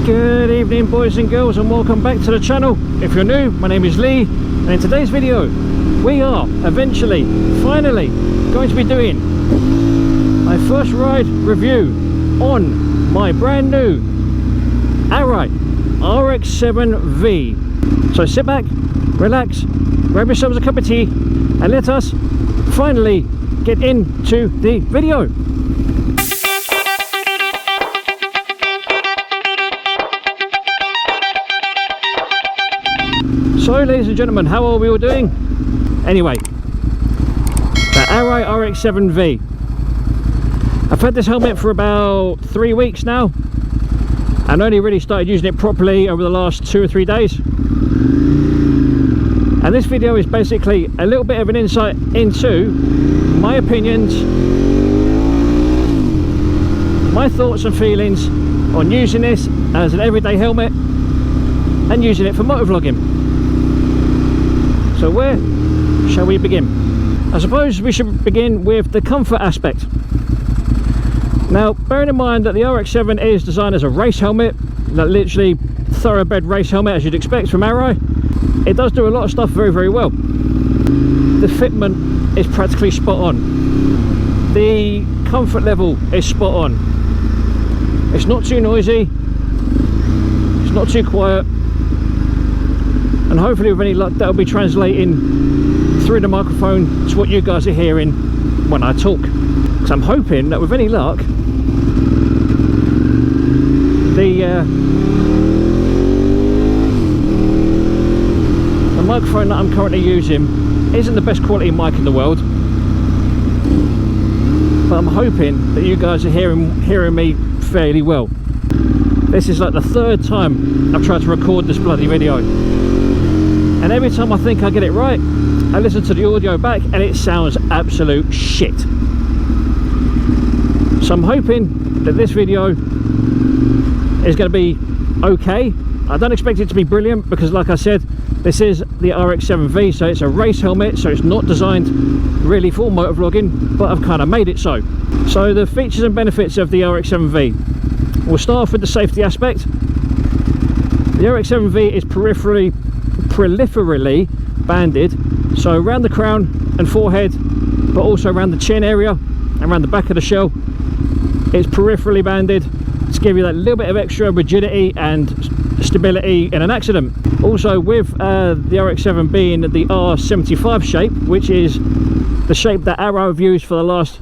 Good evening, boys and girls, and welcome back to the channel. If you're new, my name is Lee, and in today's video we are finally going to be doing my first ride review on my brand new Arai RX7-V. So sit back, relax, grab yourselves a cup of tea, and let us finally get into the video. So ladies and gentlemen, how are we all doing? Anyway, the Arai RX7-V. I've had this helmet for about 3 weeks now, and only really started using it properly over the last 2 or 3 days. And this video is basically a little bit of an insight into my opinions, my thoughts and feelings on using this as an everyday helmet and using it for motovlogging. So where shall we begin? I suppose we should begin with the comfort aspect. Now, bearing in mind that the RX7 is designed as a race helmet, that literally thoroughbred race helmet as you'd expect from Arai, it does do a lot of stuff very, very well. The fitment is practically spot on. The comfort level is spot on. It's not too noisy, it's not too quiet, and hopefully with any luck that'll be translating through the microphone to what you guys are hearing when I talk. So I'm hoping that with any luck the microphone that I'm currently using isn't the best quality mic in the world, but I'm hoping that you guys are hearing me fairly well. This is like the 3rd time I've tried to record this bloody video, and every time I think I get it right, I listen to the audio back and it sounds absolute shit. So I'm hoping that this video is going to be okay. I don't expect it to be brilliant because, like I said, this is the RX7-V, so it's a race helmet, so it's not designed really for motovlogging, but I've kind of made it so. So the features and benefits of the RX7-V. We'll start off with the safety aspect. The RX7-V is peripherally banded, so around the crown and forehead, but also around the chin area and around the back of the shell. It's peripherally banded to give you that little bit of extra rigidity and stability in an accident. Also, with the RX7 being the R75 shape, which is the shape that Arai have used for the last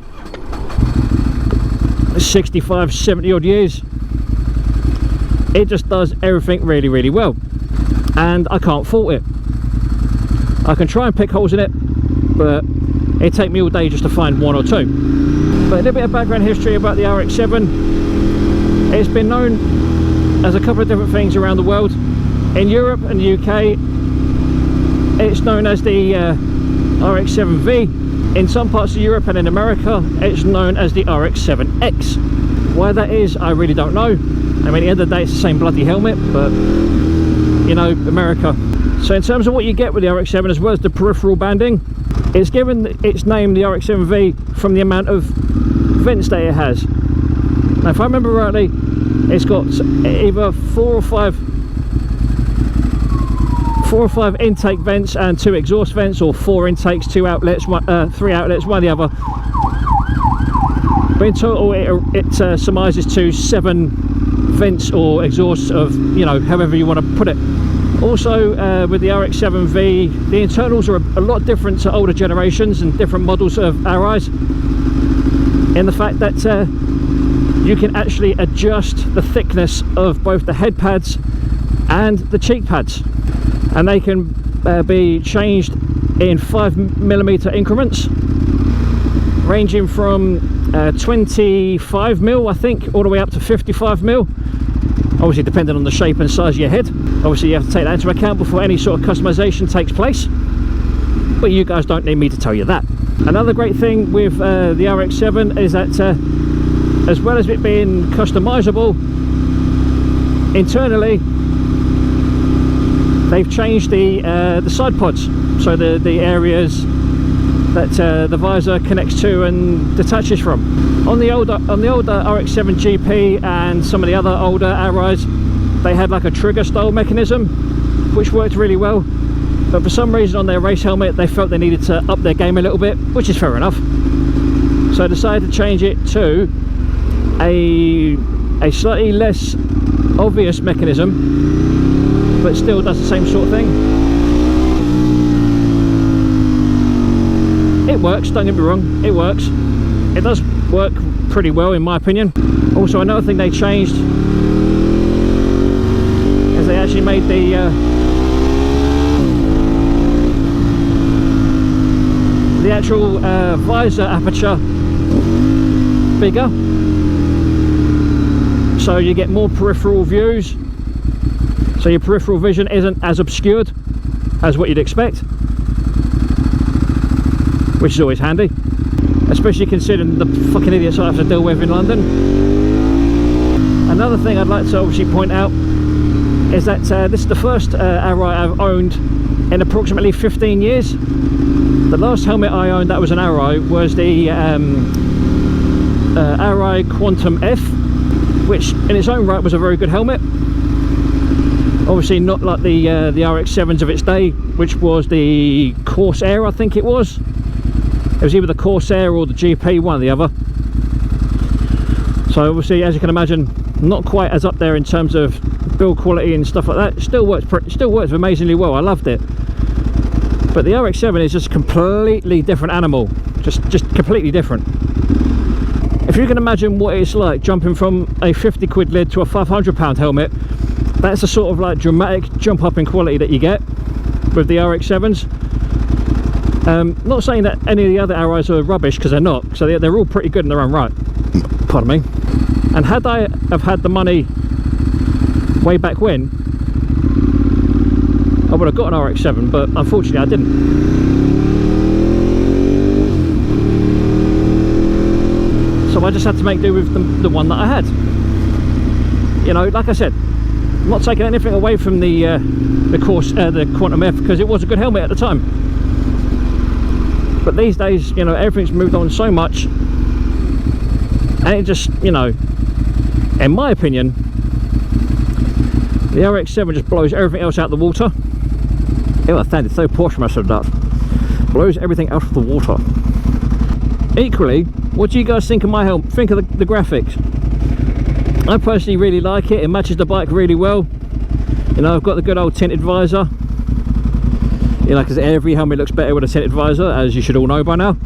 65-70 odd years, it just does everything really, really well, and I can't fault it. I can try and pick holes in it, but it'd take me all day just to find 1 or 2. But a little bit of background history about the RX7. It's been known as a couple of different things around the world. In Europe and the UK, it's known as the RX7V. In some parts of Europe and in America, it's known as the RX7X. Why that is, I really don't know. I mean, at the end of the day, it's the same bloody helmet, but you know, America. So in terms of what you get with the RX7, as well as the peripheral banding, it's given its name, the RX7V, from the amount of vents that it has. Now, if I remember rightly, it's got either 4 or 5 intake vents and 2 exhaust vents, or 4 intakes, 2 outlets, 3 outlets, one or the other. But in total, it surmises to 7 vents or exhausts of, you know, however you want to put it. Also, with the RX7V, the internals are a lot different to older generations and different models of Arai's, in the fact that you can actually adjust the thickness of both the head pads and the cheek pads, and they can be changed in 5mm increments, ranging from 25mm, I think, all the way up to 55mm, obviously depending on the shape and size of your head. Obviously you have to take that into account before any sort of customization takes place, but you guys don't need me to tell you that. Another great thing with the RX7 is that as well as it being customizable internally, they've changed the side pods, so the areas that the visor connects to and detaches from. On the older RX7 GP and some of the other older Arai's, they had like a trigger style mechanism which worked really well, but for some reason on their race helmet they felt they needed to up their game a little bit, which is fair enough. So I decided to change it to a slightly less obvious mechanism, but still does the same sort of thing. It works, don't get me wrong, it works. It does work pretty well in my opinion. Also, another thing they changed is they actually made the actual visor aperture bigger, so you get more peripheral views, so your peripheral vision isn't as obscured as what you'd expect, which is always handy, especially considering the fucking idiots I have to deal with in London. Another thing I'd like to obviously point out is that this is the first Arai I've owned in approximately 15 years. The last helmet I owned that was an Arai was the Arai Quantum F, which in its own right was a very good helmet. Obviously not like the RX7s of its day, which was the Corsair, I think it was. It was either the Corsair or the GP, one or the other. So obviously, as you can imagine, not quite as up there in terms of build quality and stuff like that. It still works amazingly well. I loved it. But the RX7 is just a completely different animal, just completely different. If you can imagine what it's like jumping from a 50 quid lid to a £500 helmet, that's the sort of like dramatic jump up in quality that you get with the RX7s. Not saying that any of the other Arais are rubbish, because they're not, so they're all pretty good in their own right. Pardon me. And had I have had the money way back when, I would have got an RX7, but unfortunately I didn't. So I just had to make do with the one that I had. You know, like I said, I'm not taking anything away from the Quantum F, because it was a good helmet at the time. But these days, you know, everything's moved on so much, and it just, you know, in my opinion, the RX7 just blows everything else out of the water. Ew, I sounded so posh when I said that. Blows everything out of the water. Equally, what do you guys think of my helmet? Think of the graphics. I personally really like it. It matches the bike really well. You know, I've got the good old tinted visor. You know, because every helmet looks better with a tinted visor, as you should all know by now.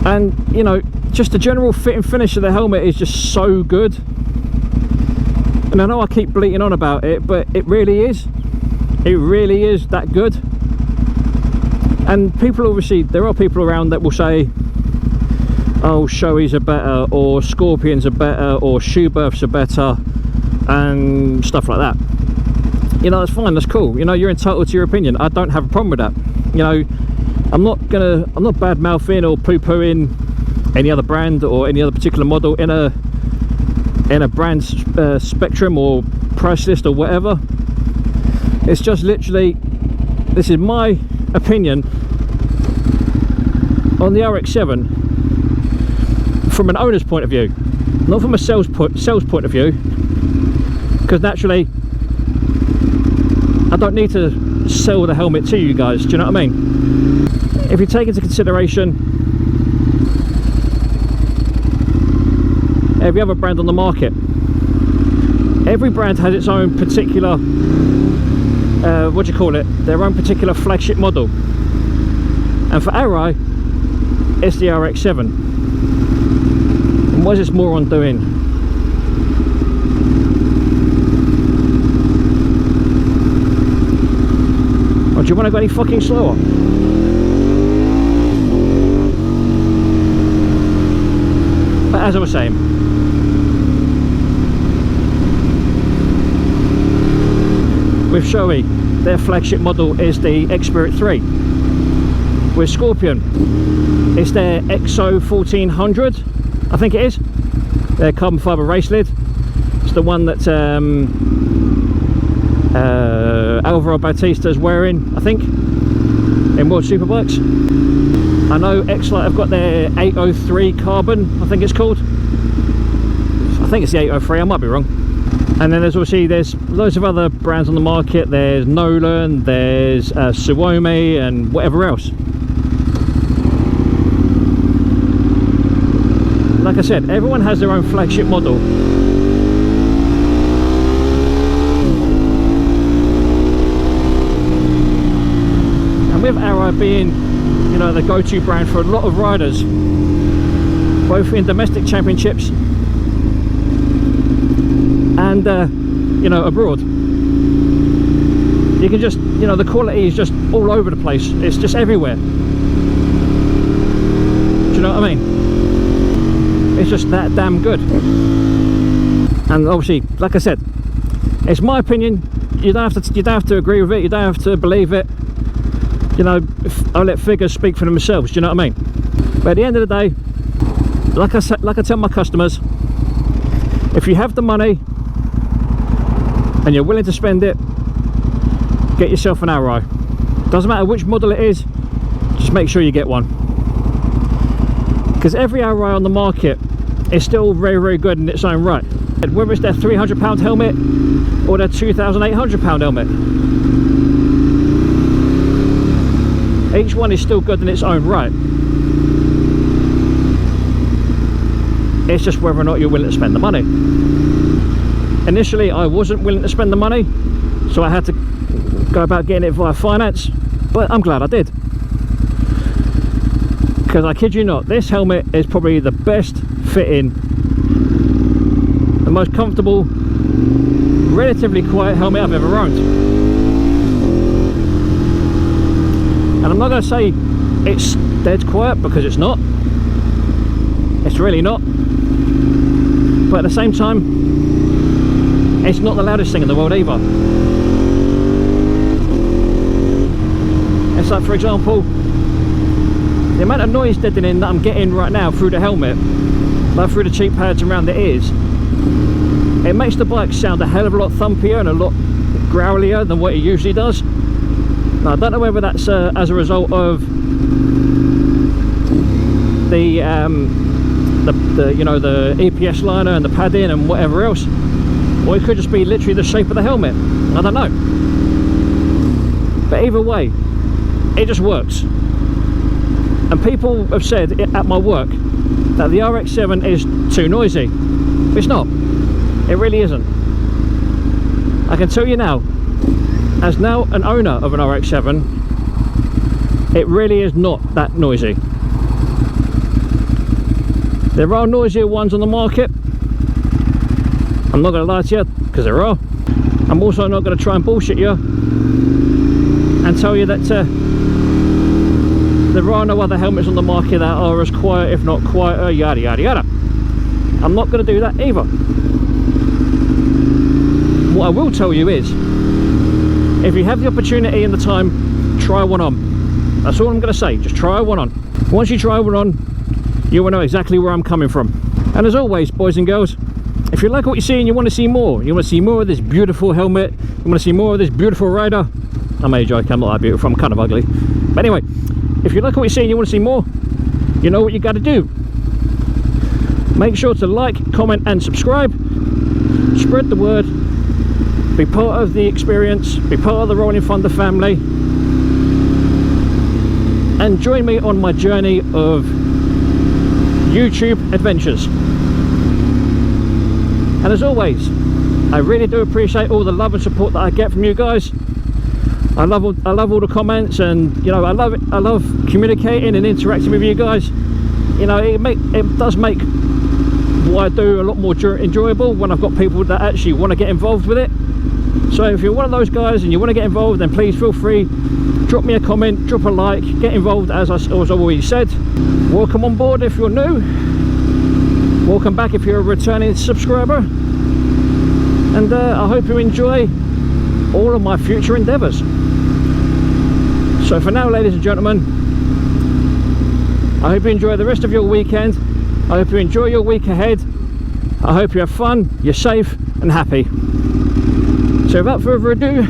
And, you know, just the general fit and finish of the helmet is just so good. And I know I keep bleating on about it, but it really is. It really is that good. And people, obviously, there are people around that will say, oh, Shoeies are better, or Scorpions are better, or Schuberths are better, and stuff like that. You know, that's fine, that's cool. You know, you're entitled to your opinion. I don't have a problem with that. You know, I'm not bad mouthing or poo-pooing any other brand or any other particular model in a brand spectrum or price list or whatever. It's just literally, this is my opinion on the RX7 from an owner's point of view, not from a sales point of view, because naturally I don't need to sell the helmet to you guys, do you know what I mean? If you take into consideration every other brand on the market, every brand has its own particular what do you call it, their own particular flagship model, and for Arai it's the RX7. And what is this moron doing? Oh, do you want to go any fucking slower? But as I was saying, with Shoei, their flagship model is the X-Spirit 3. With Scorpion, it's their XO 1400, I think it is. Their carbon fibre race lid. It's the one that Alvaro Bautista's wearing, I think, in World Superbikes. I know X-Lite have got their 803 carbon, I think it's called. I I think it's the 803, I might be wrong. And then there's loads of other brands on the market. There's Nolan, there's Suomi, and whatever else. Like I said, everyone has their own flagship model. And with Arai being, you know, the go-to brand for a lot of riders, both in domestic championships and you know, abroad, you can just, you know, the quality is just all over the place. It's just everywhere. Do you know what I mean? It's just that damn good. And obviously, like I said, it's my opinion. You don't have to agree with it. You don't have to believe it. You know, I'll let figures speak for themselves. Do you know what I mean? But at the end of the day, like I tell my customers, if you have the money and you're willing to spend it, get yourself an Arai. Doesn't matter which model it is, just make sure you get one. Because every Arai on the market is still very, very good in its own right. Whether it's their £300 helmet or their £2,800 helmet, each one is still good in its own right. It's just whether or not you're willing to spend the money. Initially, I wasn't willing to spend the money, so I had to go about getting it via finance, but I'm glad I did. Because I kid you not, this helmet is probably the best fitting, the most comfortable, relatively quiet helmet I've ever owned. And I'm not going to say it's dead quiet, because it's not. It's really not. But at the same time, it's not the loudest thing in the world either. It's like, for example, the amount of noise deadening that I'm getting right now through the helmet, like through the cheek pads around the ears, it makes the bike sound a hell of a lot thumpier and a lot growlier than what it usually does. Now, I don't know whether that's as a result of the you know, the EPS liner and the padding and whatever else, or it could just be literally the shape of the helmet. I don't know. But either way, it just works. And people have said at my work that the RX7 is too noisy. It's not. It really isn't. I can tell you now, as now an owner of an RX7, it really is not that noisy. There are noisier ones on the market. I'm not going to lie to you, because there are. I'm also not going to try and bullshit you and tell you that there are no other helmets on the market that are as quiet, if not quieter, yada yada yada. I'm not going to do that either. What I will tell you is, if you have the opportunity and the time, try one on. That's all I'm going to say. Just try one on. Once you try one on, you will know exactly where I'm coming from. And as always, boys and girls, if you like what you see and you want to see more, you want to see more of this beautiful helmet, you want to see more of this beautiful rider, I may joke, I'm not that beautiful, I'm kind of ugly. But anyway, if you like what you see and you want to see more, you know what you got to do. Make sure to like, comment and subscribe. Spread the word. Be part of the experience. Be part of the Rollin Thunder family. And join me on my journey of YouTube adventures. And as always, I really do appreciate all the love and support that I get from you guys. I love all the comments, and you know, I love communicating and interacting with you guys. You know, it does make what I do a lot more enjoyable when I've got people that actually want to get involved with it. So if you're one of those guys and you want to get involved, then please feel free, drop me a comment, drop a like, get involved. As I've already said, welcome on board if you're new, welcome back if you're a returning subscriber, and I hope you enjoy all of my future endeavours. So for now, ladies and gentlemen, I hope you enjoy the rest of your weekend. I hope you enjoy your week ahead. I hope you have fun, you're safe and happy. So without further ado,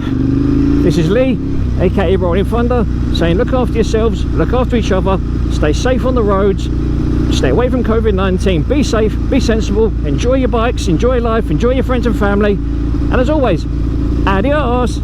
this is Lee, aka Rollin Thunder, saying look after yourselves, look after each other, stay safe on the roads, stay away from COVID-19, be safe, be sensible, enjoy your bikes, enjoy life, enjoy your friends and family, and as always, adios.